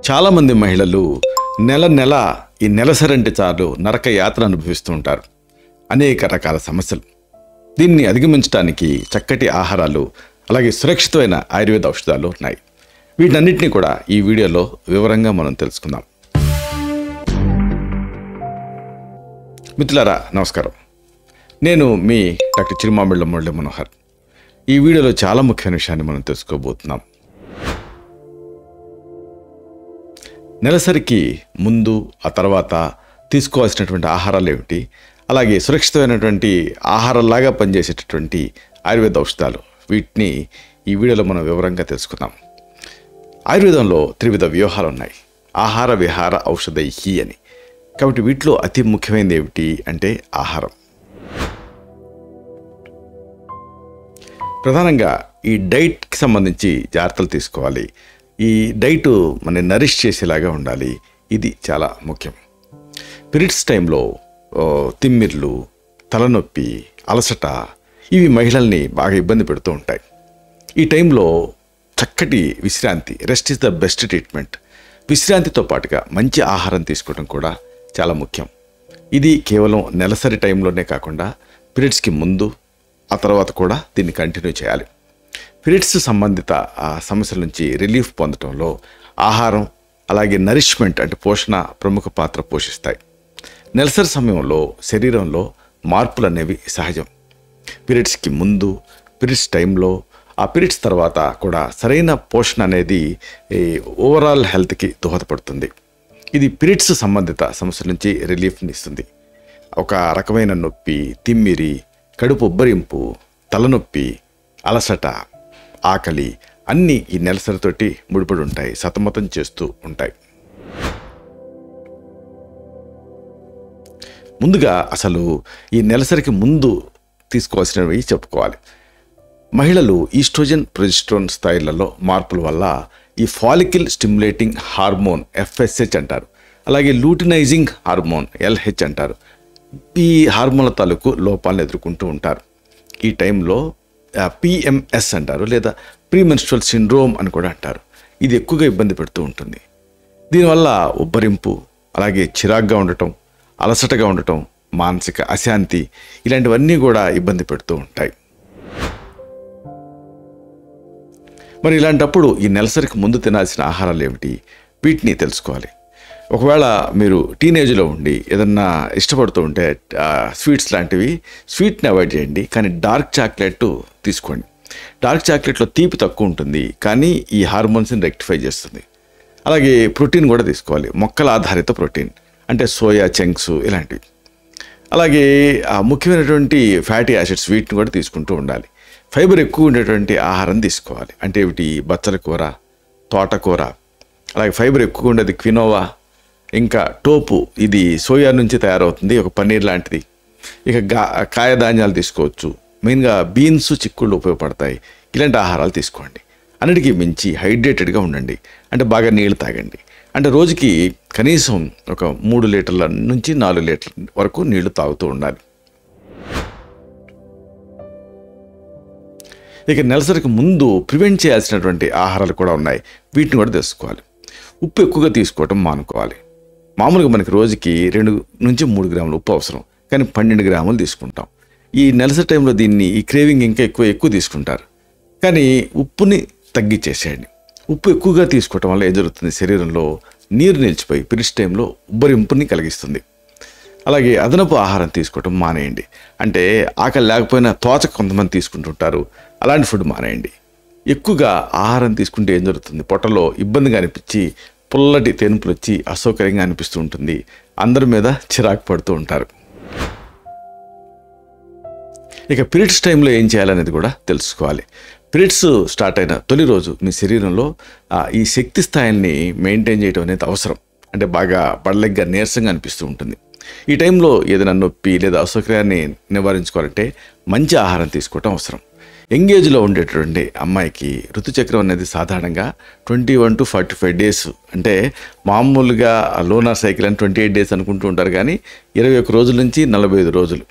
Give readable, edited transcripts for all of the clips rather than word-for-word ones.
చాలామంది మహిళలు నెల నెల ఈ నెలసరంటి చాలు నరక యాత్ర అనుభవిస్తూ ఉంటారు. అనేక రకాల సమస్యలు. దీన్ని అధిగమించడానికి చక్కటి ఆహారాలు అలాగే సురక్షితమైన ఆయుర్వేద ఔషధాలు ఉన్నాయి. వీటన్నిటిని కూడా ఈ వీడియోలో వివరంగా మనం తెలుసుకుందాం. మిత్రులారా నమస్కారం. నేను మీ డాక్టర్ చిరుమామిళ్ళ మురళీ మనోహర్. ఈ వీడియోలో చాలా ముఖ్యమైన విషయాన్ని మనం తెలుసుకోబోతున్నాం. నెలసరికి ముందు ఆ తర్వాత తీసుకోవాల్సినటువంటి ఆహారాలు ఏమిటి, అలాగే సురక్షితమైనటువంటి ఆహారంలాగా పనిచేసేటటువంటి ఆయుర్వేద ఔషధాలు, వీటిని ఈ వీడియోలో మనం వివరంగా తెలుసుకుందాం. ఆయుర్వేదంలో త్రివిధ వ్యూహాలు ఉన్నాయి. ఆహార విహార ఔషధైహి అని. కాబట్టి వీటిలో అతి ముఖ్యమైనది ఏమిటి అంటే ఆహారం. ప్రధానంగా ఈ డైట్కి సంబంధించి జాగ్రత్తలు తీసుకోవాలి. ఈ డైట్ మన నరిష్ చేసేలాగా ఉండాలి. ఇది చాలా ముఖ్యం. పీరియడ్స్ టైంలో తిమ్మిర్లు, తలనొప్పి, అలసట ఇవి మహిళల్ని బాగా ఇబ్బంది పెడుతూ ఉంటాయి. ఈ టైంలో చక్కటి విశ్రాంతి, rest is the best treatment. విశ్రాంతితో పాటుగా మంచి ఆహారం తీసుకోవడం కూడా చాలా ముఖ్యం. ఇది కేవలం నెలసరి టైంలోనే కాకుండా పీరియడ్స్కి ముందు ఆ తర్వాత కూడా దీన్ని కంటిన్యూ చేయాలి. పీరియడ్స్ సంబంధిత సమస్యల నుంచి రిలీఫ్ పొందడంలో ఆహారం అలాగే నరిష్మెంట్ అంటే పోషణ ప్రముఖ పాత్ర పోషిస్తాయి. నెలసరి సమయంలో శరీరంలో మార్పులు అనేవి సహజం. పీరియడ్స్కి ముందు, పీరియడ్స్ టైంలో, ఆ పీరియడ్స్ తర్వాత కూడా సరైన పోషణ అనేది ఓవరాల్ హెల్త్కి దోహదపడుతుంది. ఇది పీరియడ్స్ సంబంధిత సమస్యల నుంచి రిలీఫ్ని ఇస్తుంది. ఒక రకమైన నొప్పి, తిమ్మిరి, కడుపు ఉబ్బరింపు, తలనొప్పి, అలసట, ఆకలి అన్నీ ఈ నెలసరితోటి ముడిపడి ఉంటాయి, సతమతం చేస్తూ ఉంటాయి. ముందుగా అసలు ఈ నెలసరికి ముందు తీసుకోవాల్సినవి చెప్పుకోవాలి. మహిళలు ఈస్ట్రోజన్, ప్రొజెస్టెరాన్ స్థాయిలలో మార్పుల వల్ల ఈ ఫాలికల్ స్టిమ్యులేటింగ్ హార్మోన్ FSH అంటారు, అలాగే లూటినైజింగ్ హార్మోన్ LH అంటారు, ఈ హార్మోన్ల తాలూకు లోపాలను ఎదుర్కొంటూ ఉంటారు. ఈ టైంలో PMS అంటారు, లేదా ప్రీమెన్స్ట్రువల్ సిండ్రోమ్ అని కూడా అంటారు. ఇది ఎక్కువగా ఇబ్బంది పెడుతూ ఉంటుంది. దీనివల్ల ఉబ్బరింపు, అలాగే చిరాగ్గా ఉండటం, అలసటగా ఉండటం, మానసిక అశాంతి ఇలాంటివన్నీ కూడా ఇబ్బంది పెడుతూ ఉంటాయి. మరి ఇలాంటప్పుడు ఈ నెలసరికి ముందు తినాల్సిన ఆహారాలు ఏమిటి, వీటిని తెలుసుకోవాలి. ఒకవేళ మీరు టీనేజ్లో ఉండి ఏదన్నా ఇష్టపడుతూ ఉంటే స్వీట్స్ లాంటివి, స్వీట్ని అవాయిడ్ చేయండి. కానీ డార్క్ చాక్లెట్ తీసుకోండి. డార్క్ చాక్లెట్లో తీపి తక్కువ ఉంటుంది, కానీ ఈ హార్మోన్స్ని రెక్టిఫై చేస్తుంది. అలాగే ప్రోటీన్ కూడా తీసుకోవాలి. మొక్కల ఆధారిత ప్రోటీన్ అంటే సోయా చంక్స్ ఇలాంటివి. అలాగే ముఖ్యమైనటువంటి ఫ్యాటీ యాసిడ్స్, వీటిని కూడా తీసుకుంటూ ఉండాలి. ఫైబర్ ఎక్కువ ఉండేటువంటి ఆహారం తీసుకోవాలి. అంటే ఏమిటి, బచ్చల కూర, తోటకూర, అలాగే ఫైబర్ ఎక్కువ ఉండేది క్వినోవా, ఇంకా టోపు, ఇది సోయా నుంచి తయారవుతుంది, ఒక పన్నీర్ లాంటిది. ఇక కాయధాన్యాలు తీసుకోవచ్చు. మెయిన్గా బీన్స్, చిక్కుళ్ళు ఉపయోగపడతాయి. ఇలాంటి ఆహారాలు తీసుకోండి. అన్నిటికీ మించి హైడ్రేటెడ్గా ఉండండి. అంటే బాగా నీళ్ళు తాగండి. అంటే రోజుకి కనీసం ఒక 3 లీటర్ల నుంచి 4 లీటర్ల వరకు నీళ్లు తాగుతూ ఉండాలి. ఇక నెలసరికి ముందు ప్రివెంట్ చేయాల్సినటువంటి ఆహారాలు కూడా ఉన్నాయి. వీటిని కూడా తెలుసుకోవాలి. ఉప్పు ఎక్కువగా తీసుకోవటం మానుకోవాలి. మామూలుగా మనకి రోజుకి 2 నుంచి 3 గ్రాములు ఉప్పు అవసరం, కానీ 12 గ్రాములు తీసుకుంటాం. ఈ నెలసరి టైంలో దీన్ని ఈ క్రేవింగ్ ఇంకా ఎక్కువ తీసుకుంటారు. కానీ ఉప్పుని తగ్గించేసేయండి. ఉప్పు ఎక్కువగా తీసుకోవటం వల్ల ఏం జరుగుతుంది, శరీరంలో నీరు నిలిచిపోయి పీరియడ్స్ టైంలో ఉబ్బరింపుని కలిగిస్తుంది. అలాగే అదనపు ఆహారం తీసుకోవటం మానేయండి. అంటే ఆకలి లేకపోయినా తోచక కొంతమంది తీసుకుంటుంటారు, అలాంటి ఫుడ్ మానేయండి. ఎక్కువగా ఆహారం తీసుకుంటే ఏం జరుగుతుంది, పొట్టలో ఇబ్బందిగా అనిపించి పుల్లటి తేనుపులు వచ్చి అసౌకర్యంగా అనిపిస్తూ ఉంటుంది. అందరి మీద చిరాకు పడుతూ ఉంటారు. ఇక పీరియడ్స్ టైంలో ఏం చేయాలనేది కూడా తెలుసుకోవాలి. పీరియడ్స్ స్టార్ట్ అయిన తొలి రోజు మీ శరీరంలో ఈ శక్తి స్థాయిల్ని మెయింటైన్ చేయడం అనేది అవసరం. అంటే బాగా బడలెగ్గా, నీరసంగా అనిపిస్తూ ఉంటుంది. ఈ టైంలో ఏదైనా నొప్పి లేదా అసౌకర్యాన్ని నివారించుకోవాలంటే మంచి ఆహారం తీసుకోవటం అవసరం. ఎంగేజ్లో ఉండేటువంటి అమ్మాయికి ఋతుచక్రం అనేది సాధారణంగా 21 to 45 డేస్. అంటే మామూలుగా లోనార్ సైకిల్ అని 28 డేస్ అనుకుంటూ ఉంటారు, కానీ 21 రోజుల నుంచి 45 రోజులు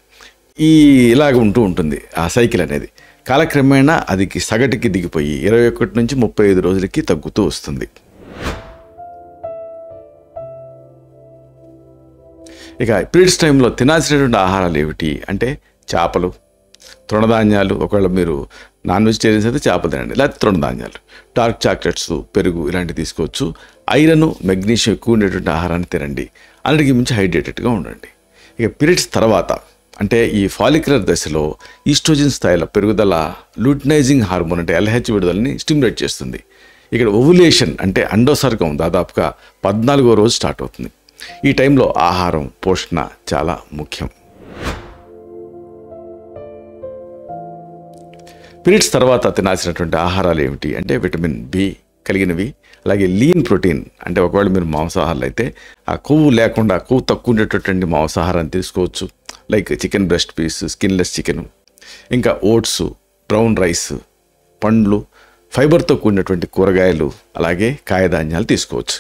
ఇలాగ ఉంటూ ఉంటుంది ఆ సైకిల్ అనేది. కాలక్రమేణా అది సగటుకి దిగిపోయి 21 నుంచి 35 రోజులకి తగ్గుతూ వస్తుంది. ఇక పీరియడ్స్ టైంలో తినాల్సినటువంటి ఆహారాలు ఏమిటి అంటే చేపలు, తృణధాన్యాలు, ఒకవేళ మీరు నాన్ వెజిటేరియన్స్ అయితే చేపలు తినండి, లేకపోతే తృణధాన్యాలు, డార్క్ చాక్లెట్స్, పెరుగు ఇలాంటివి తీసుకోవచ్చు. ఐరన్, మెగ్నీషియం ఎక్కువ ఉండేటువంటి ఆహారాన్ని తినండి. అన్నిటికీ మించి హైడ్రేటెడ్గా ఉండండి. ఇక పీరియడ్స్ తర్వాత అంటే ఈ ఫాలిక్యులర్ దశలో ఈస్ట్రోజన్ స్థాయిల పెరుగుదల లూటినైజింగ్ హార్మోన్ అంటే LH విడుదలని స్టిమ్యులేట్ చేస్తుంది. ఇక్కడ ఓవులేషన్ అంటే అండోసర్గం దాదాపుగా 14వ రోజు స్టార్ట్ అవుతుంది. ఈ టైంలో ఆహారం, పోషణ చాలా ముఖ్యం. పీరియడ్స్ తర్వాత తినాల్సినటువంటి ఆహారాలు ఏమిటి అంటే విటమిన్ B కలిగినవి, అలాగే లీన్ ప్రోటీన్ అంటే ఒకవేళ మీరు మాంసాహారాలు అయితే ఆ కొవ్వు లేకుండా, కొవ్వు తక్కువ ఉండేటటువంటి మాంసాహారాన్ని తీసుకోవచ్చు. Like chicken breast piece, skinless chicken, ఇంకా ఓట్స్, బ్రౌన్ రైస్, పండ్లు, ఫైబర్తో కూడినటువంటి కూరగాయలు, అలాగే కాయధాన్యాలు తీసుకోవచ్చు.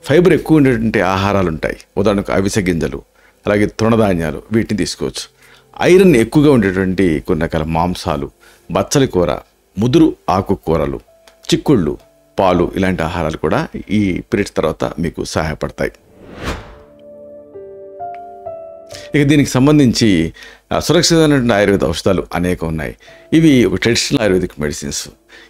ఫైబర్ ఎక్కువ ఉండేటువంటి ఆహారాలు ఉంటాయి, ఉదాహరణకు అవిసె గింజలు, అలాగే తృణధాన్యాలు, వీటిని తీసుకోవచ్చు. ఐరన్ ఎక్కువగా ఉండేటువంటి కొన్ని రకాల మాంసాలు, బచ్చలి కూర, ముదురు ఆకుకూరలు, చిక్కుళ్ళు, పాలు ఇలాంటి ఆహారాలు కూడా ఈ పీరియడ్స్ తర్వాత మీకు సహాయపడతాయి. ఇక దీనికి సంబంధించి సురక్షితమైనటువంటి ఆయుర్వేద ఔషధాలు అనేకం ఉన్నాయి. ఇవి ఒక ట్రెడిషనల్ ఆయుర్వేదిక్ మెడిసిన్స్.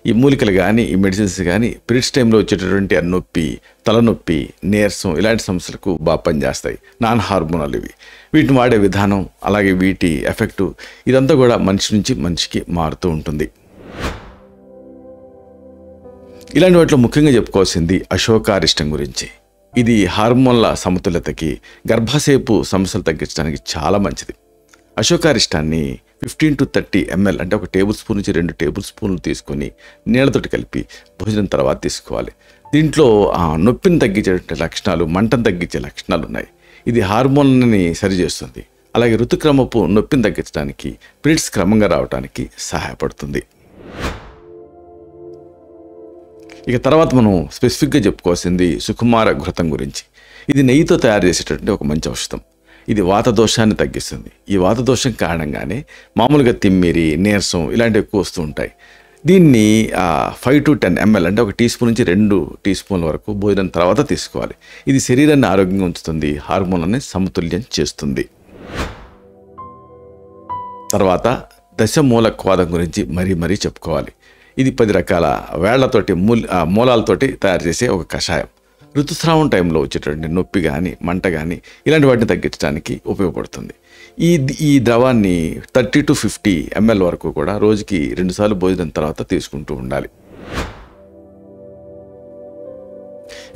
ఈ మూలికలు కానీ, ఈ మెడిసిన్స్ కానీ పీరియడ్స్ టైంలో వచ్చేటటువంటి నొప్పి, తలనొప్పి, నీరసం ఇలాంటి సమస్యలకు బాగా పనిచేస్తాయి. నాన్ హార్మోనల్ ఇవి. వీటిని వాడే విధానం, అలాగే వీటి ఎఫెక్టు ఇదంతా కూడా మనిషి నుంచి మనిషికి మారుతూ ఉంటుంది. ఇలాంటి వాటిలో ముఖ్యంగా చెప్పుకోవాల్సింది అశోకారిష్టం గురించి. ఇది హార్మోన్ల సమతుల్యతకి, గర్భాశయపు సమస్యలు తగ్గించడానికి చాలా మంచిది. అశోకారిష్టాన్ని 15 to 30 ml అంటే 1 టేబుల్ స్పూన్ నుంచి 2 టేబుల్ స్పూన్లు తీసుకొని నీళ్ళతోటి కలిపి భోజనం తర్వాత తీసుకోవాలి. దీంట్లో నొప్పిని తగ్గించే లక్షణాలు, మంటను తగ్గించే లక్షణాలు ఉన్నాయి. ఇది హార్మోన్లని సరిచేస్తుంది. అలాగే ఋతుక్రమపు నొప్పిని తగ్గించడానికి, పీరియడ్స్ క్రమంగా రావడానికి సహాయపడుతుంది. ఇక తర్వాత మనం స్పెసిఫిక్గా చెప్పుకోవాల్సింది సుకుమార ఘృతం గురించి. ఇది నెయ్యితో తయారు చేసేటటువంటి ఒక మంచి ఔషధం. ఇది వాత దోషాన్ని తగ్గిస్తుంది. ఈ వాత దోషం కారణంగానే మామూలుగా తిమ్మిరి, నీరసం ఇలాంటివి ఎక్కువ వస్తూ ఉంటాయి. దీన్ని 5 to 10 ml అంటే 1 టీ స్పూన్ నుంచి 2 టీ స్పూన్ల వరకు భోజనం తర్వాత తీసుకోవాలి. ఇది శరీరాన్ని ఆరోగ్యంగా ఉంచుతుంది, హార్మోన్లని సమతుల్యం చేస్తుంది. తర్వాత దశమూలక్వాదం గురించి మరీ చెప్పుకోవాలి. ఇది 10 రకాల వేళ్లతోటి మూలాలతోటి తయారు చేసే ఒక కషాయం. ఋతుస్రావం టైంలో వచ్చేటటువంటి నొప్పి కానీ, మంట కానీ ఇలాంటి వాటిని తగ్గించడానికి ఉపయోగపడుతుంది. ఈ ద్రవాన్ని 30 to 50 ml వరకు కూడా రోజుకి 2 సార్లు భోజనం తర్వాత తీసుకుంటూ ఉండాలి.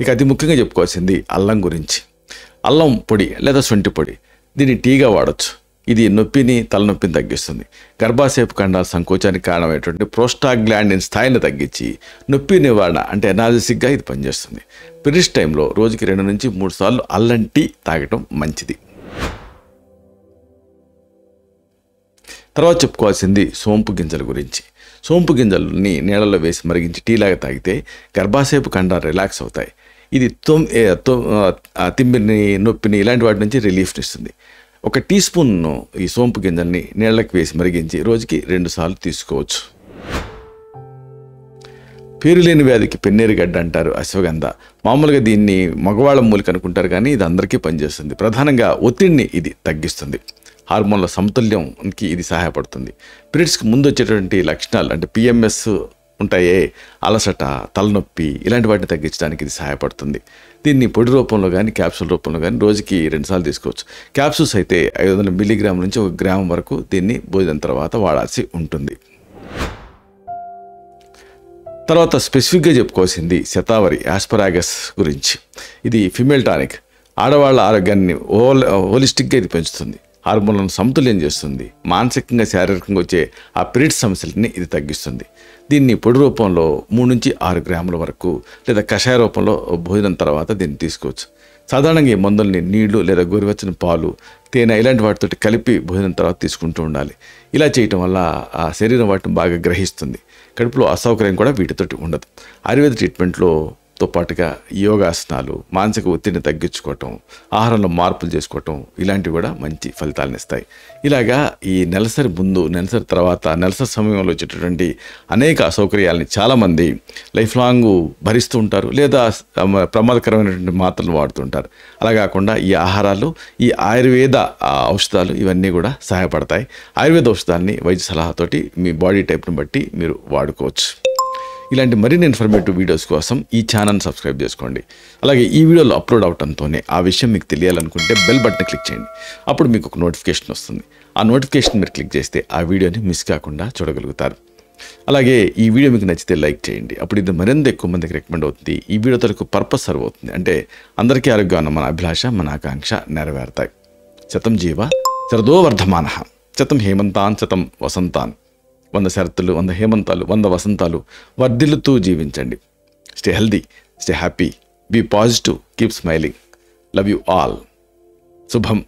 ఇక అతి ముఖ్యంగా చెప్పుకోవాల్సింది అల్లం గురించి. అల్లం పొడి లేదా శొంఠి పొడి, దీన్ని టీగా వాడచ్చు. ఇది నొప్పిని, తలనొప్పిని తగ్గిస్తుంది. గర్భాశయపు ఖండాల సంకోచానికి కారణమైనటువంటి ప్రోస్టాగ్లాండిన్ స్థాయిని తగ్గించి నొప్పి నివారణ అంటే ఎనాలిసిక్గా ఇది పనిచేస్తుంది. పీరియడ్స్ టైంలో రోజుకి 2 నుంచి 3 సార్లు అల్లం టీ తాగటం మంచిది. తర్వాత చెప్పుకోవాల్సింది సోంపు గింజల గురించి. సోంపు గింజలని నీళ్ళలో వేసి మరిగించి టీలాగా తాగితే గర్భాశయపు ఖండాలు రిలాక్స్ అవుతాయి. ఇది తిమ్మిరిని, నొప్పిని ఇలాంటి వాటి నుంచి రిలీఫ్ని ఇస్తుంది. 1 టీ స్పూన్ ఈ సోంపు గింజల్ని నీళ్ళకి వేసి మరిగించి రోజుకి 2 సార్లు తీసుకోవచ్చు. పేరులేని వ్యాధికి పెన్నేరు గడ్డ అంటారు అశ్వగంధ. మామూలుగా దీన్ని మగవాళ్ళ మూలిక అనుకుంటారు, కానీ ఇది అందరికీ పనిచేస్తుంది. ప్రధానంగా ఒత్తిడిని ఇది తగ్గిస్తుంది. హార్మోన్ల సమతుల్యంకి ఇది సహాయపడుతుంది. పీరియడ్స్కి ముందు వచ్చేటువంటి లక్షణాలు అంటే PMS ఉంటాయే, అలసట, తలనొప్పి ఇలాంటి వాటిని తగ్గించడానికి ఇది సహాయపడుతుంది. దీన్ని పొడి రూపంలో కానీ, క్యాప్సూల్ రూపంలో కానీ రోజుకి 2 సార్లు తీసుకోవచ్చు. క్యాప్సూల్స్ అయితే 500 మిల్లీగ్రాముల నుంచి 1 గ్రామ్ వరకు దీన్ని భోజనం తర్వాత వాడాల్సి ఉంటుంది. తర్వాత స్పెసిఫిక్గా చెప్పుకోవాల్సింది శతావరి, ఆస్పరాగస్ గురించి. ఇది ఫిమేల్ టానిక్. ఆడవాళ్ళ ఆరోగ్యాన్ని హోలిస్టిక్గా ఇది పెంచుతుంది. హార్మోన్లను సమతుల్యం చేస్తుంది. మానసికంగా, శారీరకంగా వచ్చే ఆ పీరియడ్స్ సమస్యలని ఇది తగ్గిస్తుంది. దీన్ని పొడి రూపంలో 3 నుంచి 6 గ్రాముల వరకు లేదా కషాయ రూపంలో భోజనం తర్వాత దీన్ని తీసుకోవచ్చు. సాధారణంగా ఈ మందుల్ని నీళ్లు లేదా గోరువెచ్చని పాలు, తేనె ఇలాంటి వాటితోటి కలిపి భోజనం తర్వాత తీసుకుంటూ ఉండాలి. ఇలా చేయటం వల్ల ఆ శరీరం వాటిని బాగా గ్రహిస్తుంది. కడుపులో అసౌకర్యం కూడా వీటితోటి ఉండదు. ఆయుర్వేద ట్రీట్మెంట్లో తో పాటుగా యోగాసనాలు, మానసిక ఒత్తిడిని తగ్గించుకోవటం, ఆహారంలో మార్పులు చేసుకోవటం ఇలాంటివి కూడా మంచి ఫలితాలను ఇస్తాయి. ఇలాగా ఈ నెలసరి ముందు, నెలసరి తర్వాత, నెలసరి సమయంలో వచ్చేటటువంటి అనేక అసౌకర్యాలని చాలామంది లైఫ్ లాంగ్ భరిస్తూ ఉంటారు, లేదా ప్రమాదకరమైనటువంటి మాత్రలు వాడుతుంటారు. అలా కాకుండా ఈ ఆహారాలు, ఈ ఆయుర్వేద ఔషధాలు ఇవన్నీ కూడా సహాయపడతాయి. ఆయుర్వేద ఔషధాలని వైద్య సలహాతోటి మీ బాడీ టైప్ను బట్టి మీరు వాడుకోవచ్చు. ఇలాంటి మరిన్ని ఇన్ఫర్మేటివ్ వీడియోస్ కోసం ఈ ఛానల్ని సబ్స్క్రైబ్ చేసుకోండి. అలాగే ఈ వీడియోలో అప్లోడ్ అవడంతోనే ఆ విషయం మీకు తెలియాలనుకుంటే బెల్ బటన్ క్లిక్ చేయండి. అప్పుడు మీకు ఒక నోటిఫికేషన్ వస్తుంది. ఆ నోటిఫికేషన్ మీరు క్లిక్ చేస్తే ఆ వీడియోని మిస్ కాకుండా చూడగలుగుతారు. అలాగే ఈ వీడియో మీకు నచ్చితే లైక్ చేయండి. అప్పుడు ఇది మరింత ఎక్కువ మందికి రికమెండ్ అవుతుంది. ఈ వీడియో తరకు పర్పస్ సర్వ్ అవుతుంది. అంటే అందరికీ ఆరోగ్యం అన్న మన అభిలాష, మన ఆకాంక్ష నెరవేరుతాయి. శతం జీవ శరదో వర్ధమానః, శతం హేమంతాన్ శతం వసంతాన్. 100 శరత్తులు, 100 హేమంతాలు, 100 వసంతాలు వర్ధిల్లుతూ జీవించండి. Stay healthy, stay happy, be positive, keep smiling. Love you all. శుభం.